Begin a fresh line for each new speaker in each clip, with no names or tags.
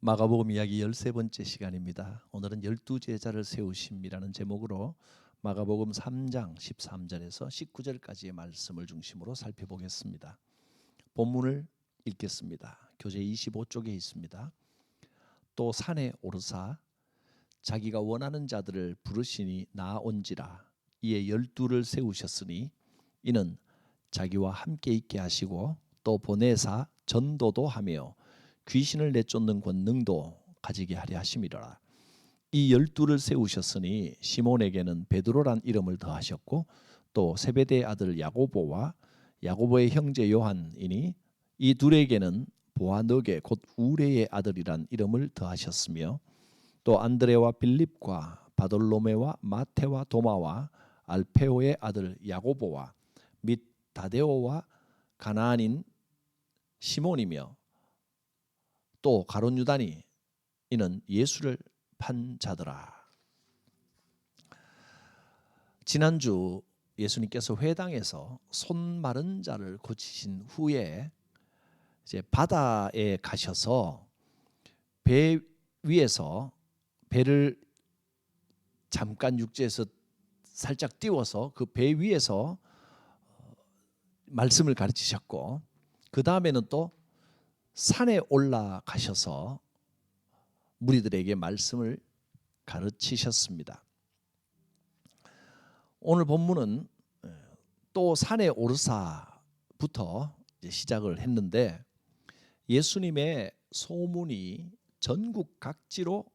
마가복음 이야기 13번째 시간입니다. 오늘은 12제자를 세우심이라는 제목으로 마가복음 3장 13절에서 19절까지의 말씀을 중심으로 살펴보겠습니다. 본문을 읽겠습니다. 교재 25쪽에 있습니다. 또 산에 오르사 자기가 원하는 자들을 부르시니 나온지라. 이에 12를 세우셨으니 이는 자기와 함께 있게 하시고 또 보내사 전도도 하며 귀신을 내쫓는 권능도 가지게 하려 하심이라. 이 12를 세우셨으니 시몬에게는 베드로란 이름을 더하셨고 또 세베대의 아들 야고보와 야고보의 형제 요한이니 이 둘에게는 보아너게 곧 우레의 아들이란 이름을 더하셨으며 또 안드레와 빌립과 바돌로메와 마테와 도마와 알페오의 아들 야고보와 및 다데오와 가나안인 시몬이며 또 가룟 유다니 이는 예수를 판 자더라. 지난주 예수님께서 회당에서 손 마른 자를 고치신 후에 이제 바다에 가셔서 배 위에서 배를 잠깐 육지에서 살짝 띄워서 그 배 위에서 말씀을 가르치셨고 그 다음에는 또 산에 올라가셔서 무리들에게 말씀을 가르치셨습니다. 오늘 본문은 또 산에 오르사부터 시작을 했는데 예수님의 소문이 전국 각지로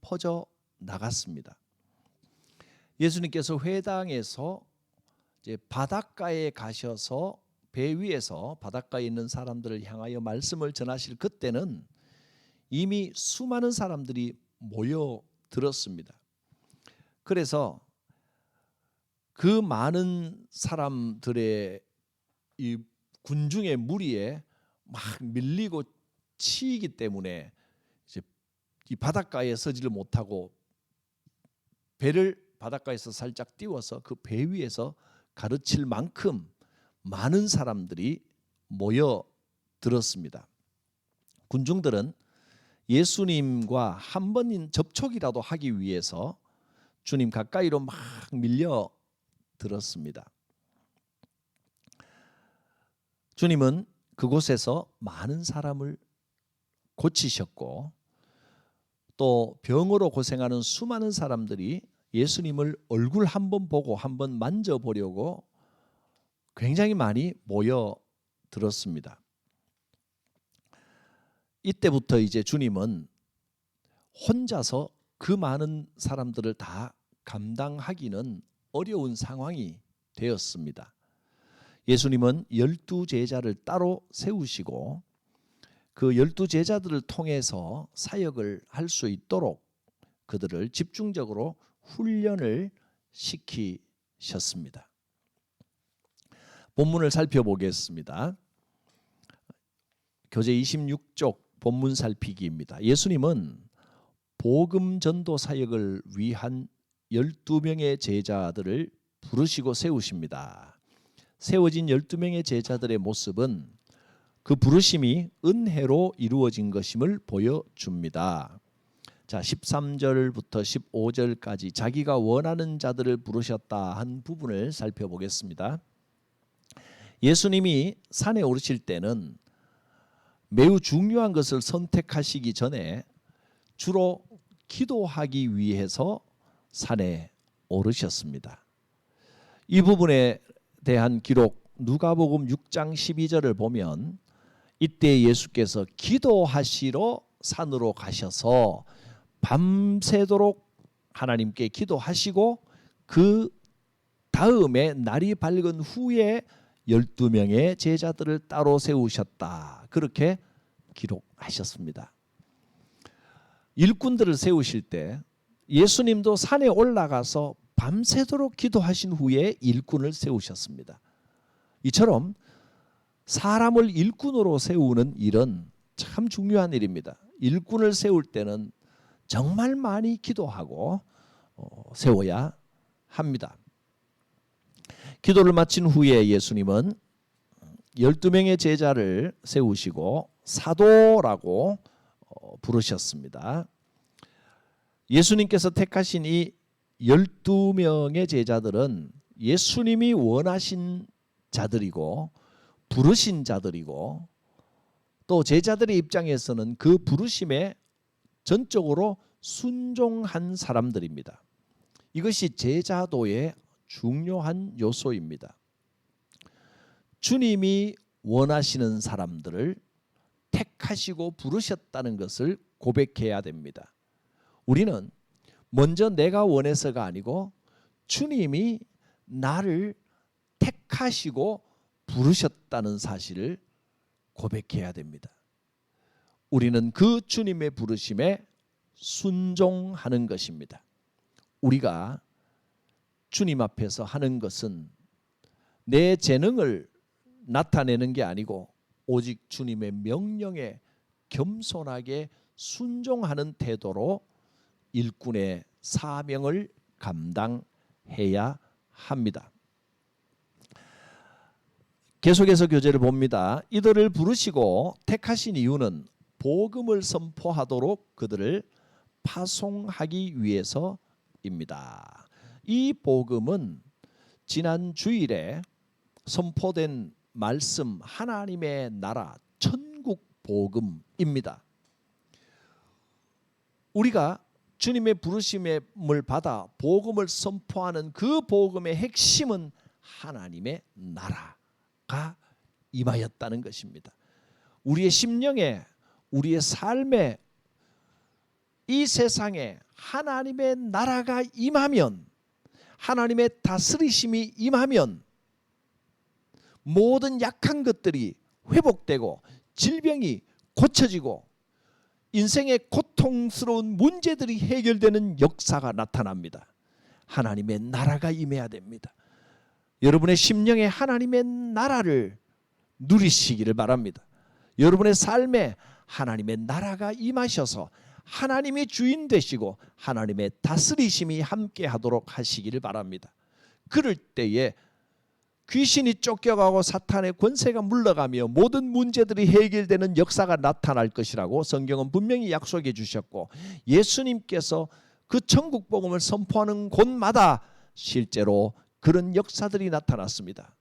퍼져 나갔습니다. 예수님께서 회당에서 이제 바닷가에 가셔서 배 위에서 바닷가에 있는 사람들을 향하여 말씀을 전하실 그때는 이미 수많은 사람들이 모여들었습니다. 그래서 그 많은 사람들의 이 군중의 무리에 막 밀리고 치이기 때문에 이제 이 바닷가에 서지를 못하고 배를 바닷가에서 살짝 띄워서 그 배 위에서 가르칠 만큼 많은 사람들이 모여들었습니다. 군중들은 예수님과 한 번인 접촉이라도 하기 위해서 주님 가까이로 막 밀려들었습니다. 주님은 그곳에서 많은 사람을 고치셨고 또 병으로 고생하는 수많은 사람들이 예수님을 얼굴 한번 보고 한번 만져보려고 굉장히 많이 모여들었습니다. 이때부터 이제 주님은 혼자서 그 많은 사람들을 다 감당하기는 어려운 상황이 되었습니다. 예수님은 12제자를 따로 세우시고 그 12제자들을 통해서 사역을 할 수 있도록 그들을 집중적으로 훈련을 시키셨습니다. 본문을 살펴보겠습니다. 교재 26쪽 본문 살피기입니다. 예수님은 복음 전도 사역을 위한 12명의 제자들을 부르시고 세우십니다. 세워진 12명의 제자들의 모습은 그 부르심이 은혜로 이루어진 것임을 보여줍니다. 자, 13절부터 15절까지 자기가 원하는 자들을 부르셨다 한 부분을 살펴보겠습니다. 예수님이 산에 오르실 때는 매우 중요한 것을 선택하시기 전에 주로 기도하기 위해서 산에 오르셨습니다. 이 부분에 대한 기록 누가복음 6장 12절을 보면 이때 예수께서 기도하시러 산으로 가셔서 밤새도록 하나님께 기도하시고 그 다음에 날이 밝은 후에 12명의 제자들을 따로 세우셨다. 그렇게 기록하셨습니다. 일꾼들을 세우실 때 예수님도 산에 올라가서 밤새도록 기도하신 후에 일꾼을 세우셨습니다. 이처럼 사람을 일꾼으로 세우는 일은 참 중요한 일입니다. 일꾼을 세울 때는 정말 많이 기도하고 세워야 합니다. 기도를 마친 후에 예수님은 12명의 제자를 세우시고 사도라고 부르셨습니다. 예수님께서 택하신 이 12명의 제자들은 예수님이 원하신 자들이고 부르신 자들이고 또 제자들의 입장에서는 그 부르심에 전적으로 순종한 사람들입니다. 이것이 제자도의 중요한 요소입니다. 주님이 원하시는 사람들을 택하시고 부르셨다는 것을 고백해야 됩니다. 우리는 먼저 내가 원해서가 아니고 주님이 나를 택하시고 부르셨다는 사실을 고백해야 됩니다. 우리는 그 주님의 부르심에 순종하는 것입니다. 우리가 주님 앞에서 하는 것은 내 재능을 나타내는 게 아니고 오직 주님의 명령에 겸손하게 순종하는 태도로 일꾼의 사명을 감당해야 합니다. 계속해서 교제를 봅니다. 이들을 부르시고 택하신 이유는 복음을 선포하도록 그들을 파송하기 위해서입니다. 이 복음은 지난 주일에 선포된 말씀 하나님의 나라 천국 복음입니다. 우리가 주님의 부르심을 받아 복음을 선포하는 그 복음의 핵심은 하나님의 나라가 임하였다는 것입니다. 우리의 심령에 우리의 삶에 이 세상에 하나님의 나라가 임하면 하나님의 다스리심이 임하면 모든 약한 것들이 회복되고 질병이 고쳐지고 인생의 고통스러운 문제들이 해결되는 역사가 나타납니다. 하나님의 나라가 임해야 됩니다. 여러분의 심령에 하나님의 나라를 누리시기를 바랍니다. 여러분의 삶에 하나님의 나라가 임하셔서 하나님이 주인 되시고 하나님의 다스리심이 함께 하도록 하시기를 바랍니다. 그럴 때에 귀신이 쫓겨가고 사탄의 권세가 물러가며 모든 문제들이 해결되는 역사가 나타날 것이라고 성경은 분명히 약속해 주셨고 예수님께서 그 천국 복음을 선포하는 곳마다 실제로 그런 역사들이 나타났습니다.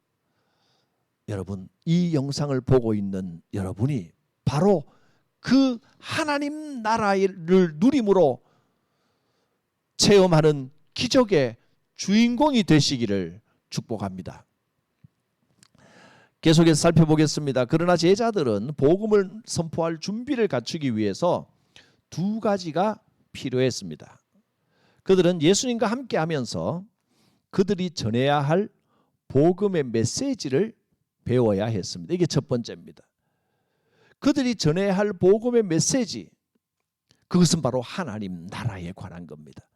여러분, 이 영상을 보고 있는 여러분이 바로 그 하나님 나라를 누림으로 체험하는 기적의 주인공이 되시기를 축복합니다. 계속해서 살펴보겠습니다. 그러나 제자들은 복음을 선포할 준비를 갖추기 위해서 두 가지가 필요했습니다. 그들은 예수님과 함께 하면서 그들이 전해야 할 복음의 메시지를 배워야 했습니다. 이게 첫 번째입니다. 그들이 전해야 할 복음의 메시지, 그것은 바로 하나님 나라에 관한 겁니다.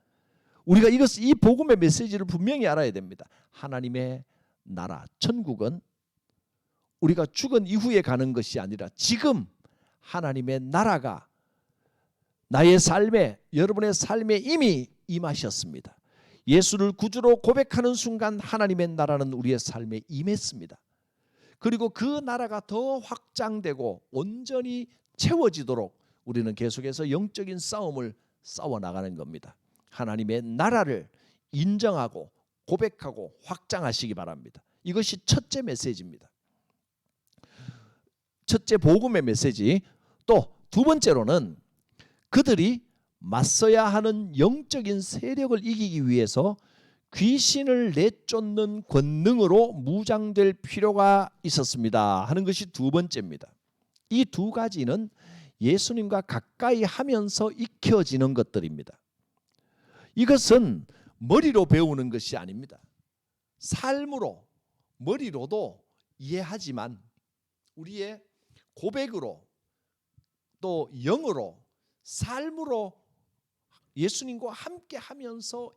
우리가 이 복음의 메시지를 분명히 알아야 됩니다. 하나님의 나라, 천국은 우리가 죽은 이후에 가는 것이 아니라 지금 하나님의 나라가 나의 삶에, 여러분의 삶에 이미 임하셨습니다. 예수를 구주로 고백하는 순간 하나님의 나라는 우리의 삶에 임했습니다. 그리고 그 나라가 더 확장되고 온전히 채워지도록 우리는 계속해서 영적인 싸움을 싸워나가는 겁니다. 하나님의 나라를 인정하고 고백하고 확장하시기 바랍니다. 이것이 첫째 메시지입니다. 첫째 복음의 메시지. 또 두 번째로는 그들이 맞서야 하는 영적인 세력을 이기기 위해서 귀신을 내쫓는 권능으로 무장될 필요가 있었습니다 하는 것이 두 번째입니다. 이 두 가지는 예수님과 가까이 하면서 익혀지는 것들입니다. 이것은 머리로 배우는 것이 아닙니다. 삶으로, 머리로도 이해하지만 우리의 고백으로 또 영으로 삶으로 예수님과 함께 하면서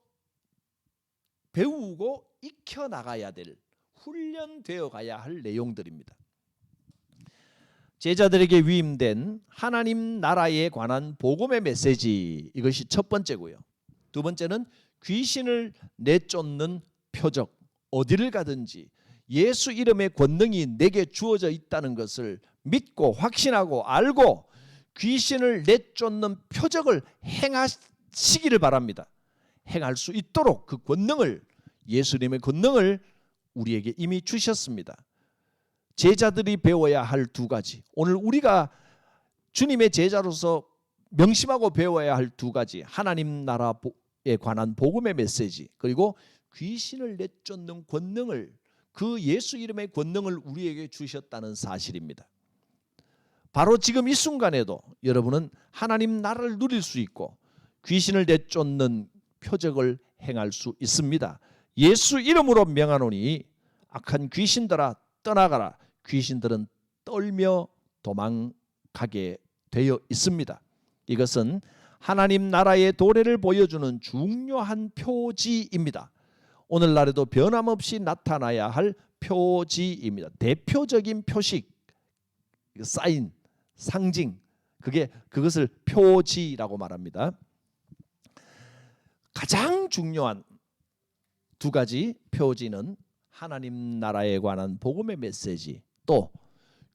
배우고 익혀나가야 될, 훈련되어 가야 할 내용들입니다. 제자들에게 위임된 하나님 나라에 관한 복음의 메시지, 이것이 첫 번째고요. 두 번째는 귀신을 내쫓는 표적, 어디를 가든지 예수 이름의 권능이 내게 주어져 있다는 것을 믿고 확신하고 알고 귀신을 내쫓는 표적을 행하시기를 바랍니다. 행할 수 있도록 그 권능을, 예수님의 권능을 우리에게 이미 주셨습니다. 제자들이 배워야 할 두 가지, 오늘 우리가 주님의 제자로서 명심하고 배워야 할 두 가지, 하나님 나라에 관한 복음의 메시지, 그리고 귀신을 내쫓는 권능을, 그 예수 이름의 권능을 우리에게 주셨다는 사실입니다. 바로 지금 이 순간에도 여러분은 하나님 나라를 누릴 수 있고 귀신을 내쫓는 표적을 행할 수 있습니다. 예수 이름으로 명하노니 악한 귀신들아 떠나가라. 귀신들은 떨며 도망가게 되어 있습니다. 이것은 하나님 나라의 도래를 보여주는 중요한 표지입니다. 오늘날에도 변함없이 나타나야 할 표지입니다. 대표적인 표식, 사인, 상징, 그것을 표지라고 말합니다. 가장 중요한 두 가지 표지는 하나님 나라에 관한 복음의 메시지, 또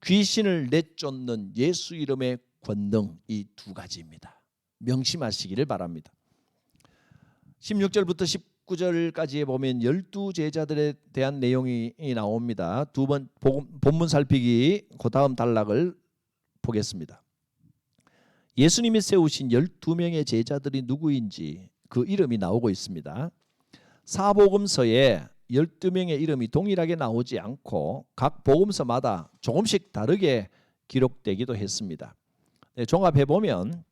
귀신을 내쫓는 예수 이름의 권능, 이 두 가지입니다. 명심하시기를 바랍니다. 16절부터 19절까지에 보면 12제자들에 대한 내용이 나옵니다. 두 번 본문 살피기, 그 다음 단락을 보겠습니다. 예수님이 세우신 12명의 제자들이 누구인지 그 이름이 나오고 있습니다. 사복음서에 12명의 이름이 동일하게 나오지 않고 각 복음서마다 조금씩 다르게 기록되기도 했습니다. 종합해 보면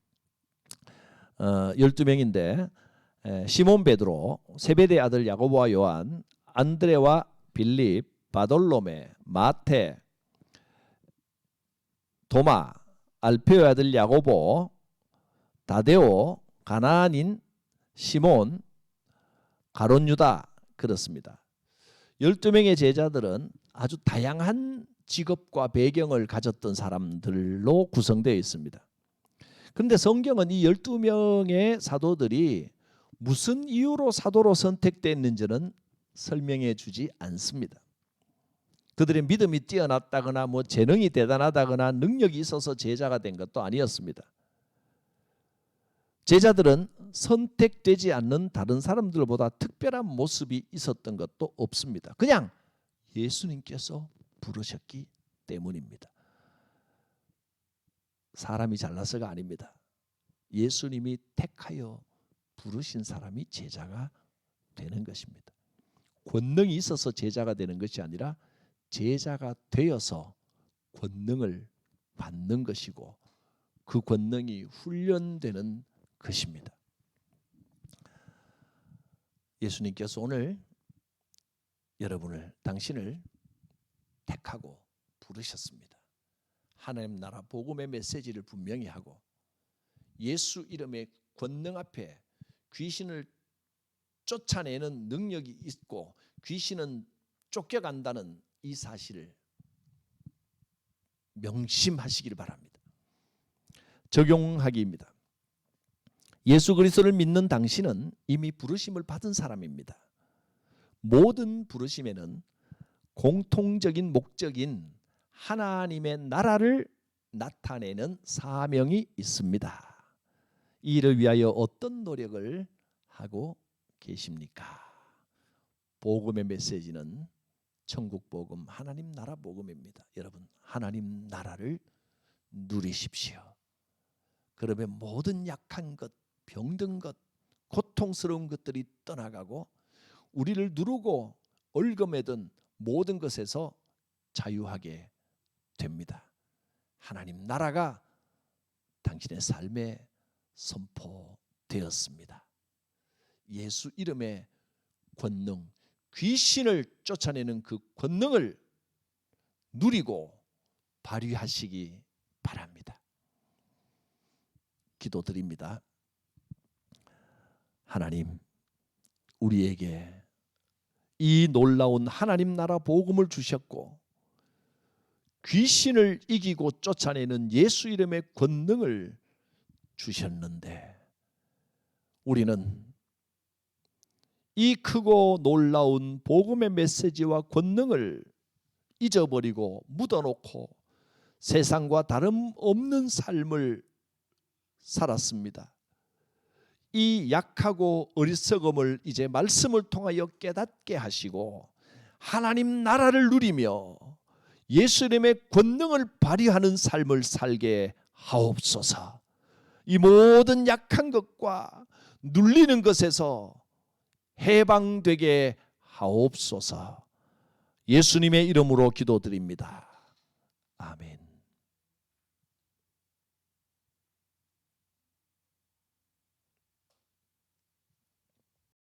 12명인데 시몬 베드로, 세베대 아들 야고보와 요한, 안드레와 빌립, 바돌로메, 마태, 도마, 알페오의 아들 야고보, 다데오, 가나안인 시몬, 가룟 유다, 그렇습니다. 12명의 제자들은 아주 다양한 직업과 배경을 가졌던 사람들로 구성되어 있습니다. 그런데 성경은 이 12명의 사도들이 무슨 이유로 사도로 선택됐는지는 설명해 주지 않습니다. 그들의 믿음이 뛰어났다거나 재능이 대단하다거나 능력이 있어서 제자가 된 것도 아니었습니다. 제자들은 선택되지 않는 다른 사람들보다 특별한 모습이 있었던 것도 없습니다. 그냥 예수님께서 부르셨기 때문입니다. 사람이 잘나서가 아닙니다. 예수님이 택하여 부르신 사람이 제자가 되는 것입니다. 권능이 있어서 제자가 되는 것이 아니라 제자가 되어서 권능을 받는 것이고 그 권능이 훈련되는 것입니다. 예수님께서 오늘 여러분을, 당신을 택하고 부르셨습니다. 하나님 나라 복음의 메시지를 분명히 하고 예수 이름의 권능 앞에 귀신을 쫓아내는 능력이 있고 귀신은 쫓겨간다는 이 사실을 명심하시기를 바랍니다. 적용하기입니다. 예수 그리스도를 믿는 당신은 이미 부르심을 받은 사람입니다. 모든 부르심에는 공통적인 목적인 하나님의 나라를 나타내는 사명이 있습니다. 이를 위하여 어떤 노력을 하고 계십니까? 복음의 메시지는 천국 복음, 하나님 나라 복음입니다. 여러분, 하나님 나라를 누리십시오. 그러면 모든 약한 것, 병든 것, 고통스러운 것들이 떠나가고 우리를 누르고 얽어매던 모든 것에서 자유하게 됩니다. 하나님 나라가 당신의 삶에 선포되었습니다. 예수 이름의 권능, 귀신을 쫓아내는 그 권능을 누리고 발휘하시기 바랍니다. 기도드립니다. 하나님, 우리에게 이 놀라운 하나님 나라 복음을 주셨고 귀신을 이기고 쫓아내는 예수 이름의 권능을 주셨는데 우리는 이 크고 놀라운 복음의 메시지와 권능을 잊어버리고 묻어놓고 세상과 다름없는 삶을 살았습니다. 이 약하고 어리석음을 이제 말씀을 통하여 깨닫게 하시고 하나님 나라를 누리며 예수님의 권능을 발휘하는 삶을 살게 하옵소서. 이 모든 약한 것과 눌리는 것에서 해방되게 하옵소서. 예수님의 이름으로 기도드립니다. 아멘.